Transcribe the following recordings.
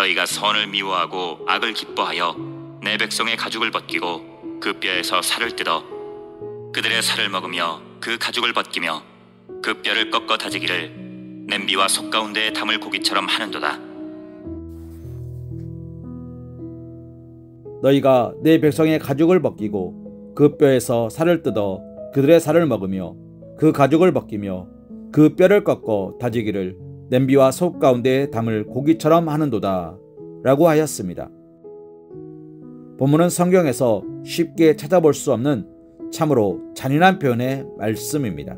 너희가 선을 미워하고 악을 기뻐하여 내 백성의 가죽을 벗기고 그 뼈에서 살을 뜯어 그들의 살을 먹으며 그 가죽을 벗기며 그 뼈를 꺾어 다지기를 냄비와 솥 가운데에 담을 고기처럼 하는도다. 너희가 내 백성의 가죽을 벗기고 그 뼈에서 살을 뜯어 그들의 살을 먹으며 그 가죽을 벗기며 그 뼈를 꺾어 다지기를 냄비와 솥 가운데에 담을 고기처럼 하는도다 라고 하였습니다. 본문은 성경에서 쉽게 찾아볼 수 없는 참으로 잔인한 표현의 말씀입니다.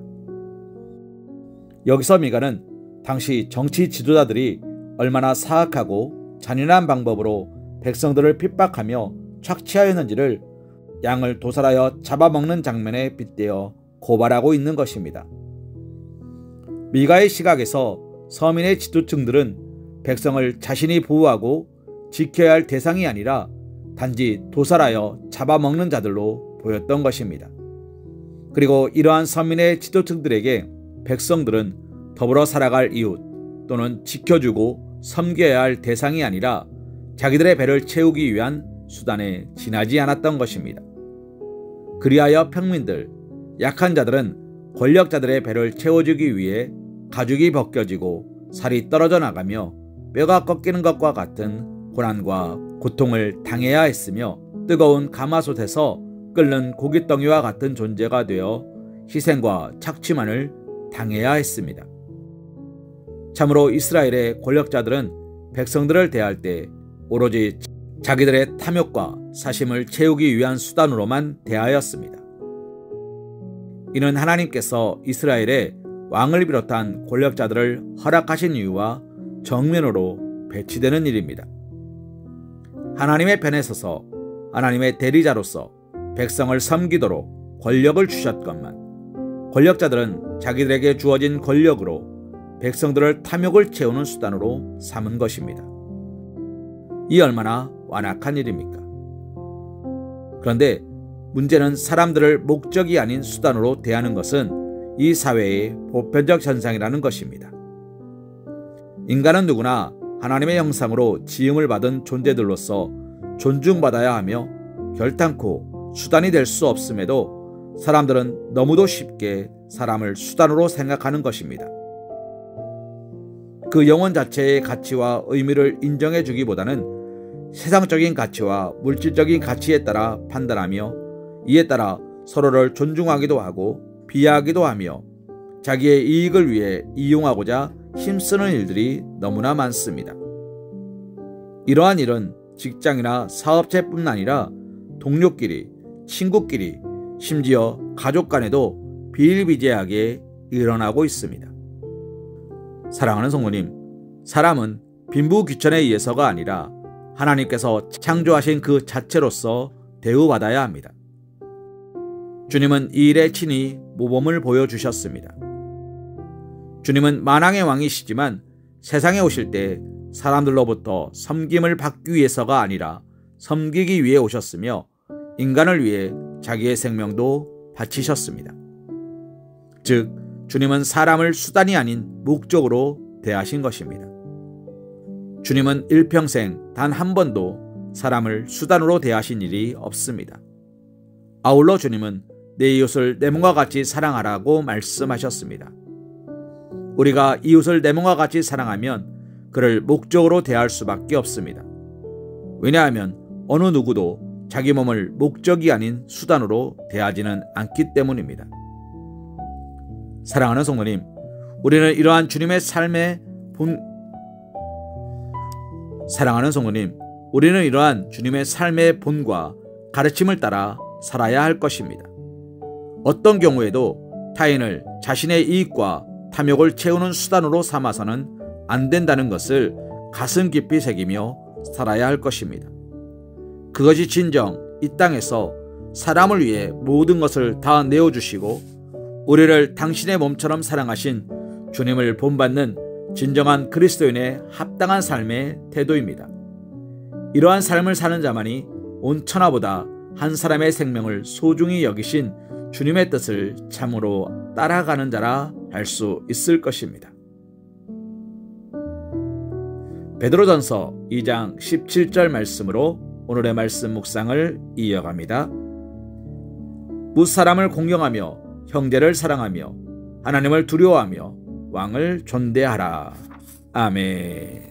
여기서 미가는 당시 정치 지도자들이 얼마나 사악하고 잔인한 방법으로 백성들을 핍박하며 착취하였는지를 양을 도살하여 잡아먹는 장면에 빗대어 고발하고 있는 것입니다. 미가의 시각에서 서민의 지도층들은 백성을 자신이 보호하고 지켜야 할 대상이 아니라 단지 도살하여 잡아먹는 자들로 보였던 것입니다. 그리고 이러한 서민의 지도층들에게 백성들은 더불어 살아갈 이웃 또는 지켜주고 섬겨야 할 대상이 아니라 자기들의 배를 채우기 위한 수단에 지나지 않았던 것입니다. 그리하여 평민들, 약한 자들은 권력자들의 배를 채워주기 위해 가죽이 벗겨지고 살이 떨어져 나가며 뼈가 꺾이는 것과 같은 고난과 고통을 당해야 했으며 뜨거운 가마솥에서 끓는 고깃덩이와 같은 존재가 되어 희생과 착취만을 당해야 했습니다. 참으로 이스라엘의 권력자들은 백성들을 대할 때 오로지 자기들의 탐욕과 사심을 채우기 위한 수단으로만 대하였습니다. 이는 하나님께서 이스라엘에 왕을 비롯한 권력자들을 허락하신 이유와 정면으로 배치되는 일입니다. 하나님의 편에 서서 하나님의 대리자로서 백성을 섬기도록 권력을 주셨건만 권력자들은 자기들에게 주어진 권력으로 백성들을 탐욕을 채우는 수단으로 삼은 것입니다. 이 얼마나 완악한 일입니까? 그런데 문제는 사람들을 목적이 아닌 수단으로 대하는 것은 이 사회의 보편적 현상이라는 것입니다. 인간은 누구나 하나님의 형상으로 지음을 받은 존재들로서 존중받아야 하며 결단코 수단이 될 수 없음에도 사람들은 너무도 쉽게 사람을 수단으로 생각하는 것입니다. 그 영혼 자체의 가치와 의미를 인정해 주기보다는 세상적인 가치와 물질적인 가치에 따라 판단하며 이에 따라 서로를 존중하기도 하고 비하하기도 하며 자기의 이익을 위해 이용하고자 힘쓰는 일들이 너무나 많습니다. 이러한 일은 직장이나 사업체뿐 아니라 동료끼리, 친구끼리, 심지어 가족 간에도 비일비재하게 일어나고 있습니다. 사랑하는 성도님, 사람은 빈부귀천에 의해서가 아니라 하나님께서 창조하신 그 자체로서 대우받아야 합니다. 주님은 이 일에 친히 모범을 보여주셨습니다. 주님은 만왕의 왕이시지만 세상에 오실 때 사람들로부터 섬김을 받기 위해서가 아니라 섬기기 위해 오셨으며 인간을 위해 자기의 생명도 바치셨습니다. 즉, 주님은 사람을 수단이 아닌 목적으로 대하신 것입니다. 주님은 일평생 단 한 번도 사람을 수단으로 대하신 일이 없습니다. 아울러 주님은 내 이웃을 내 몸과 같이 사랑하라고 말씀하셨습니다. 우리가 이웃을 내 몸과 같이 사랑하면 그를 목적으로 대할 수밖에 없습니다. 왜냐하면 어느 누구도 자기 몸을 목적이 아닌 수단으로 대하지는 않기 때문입니다. 사랑하는 성도님, 우리는 이러한 주님의 삶의 본과 가르침을 따라 살아야 할 것입니다. 어떤 경우에도 타인을 자신의 이익과 탐욕을 채우는 수단으로 삼아서는 안 된다는 것을 가슴 깊이 새기며 살아야 할 것입니다. 그것이 진정 이 땅에서 사람을 위해 모든 것을 다 내어주시고 우리를 당신의 몸처럼 사랑하신 주님을 본받는 진정한 그리스도인의 합당한 삶의 태도입니다. 이러한 삶을 사는 자만이 온 천하보다 한 사람의 생명을 소중히 여기신 주님의 뜻을 참으로 따라가는 자라 할 수 있을 것입니다. 베드로전서 2장 17절 말씀으로 오늘의 말씀 묵상을 이어갑니다. 무사람을 공경하며 형제를 사랑하며 하나님을 두려워하며 왕을 존대하라. 아멘.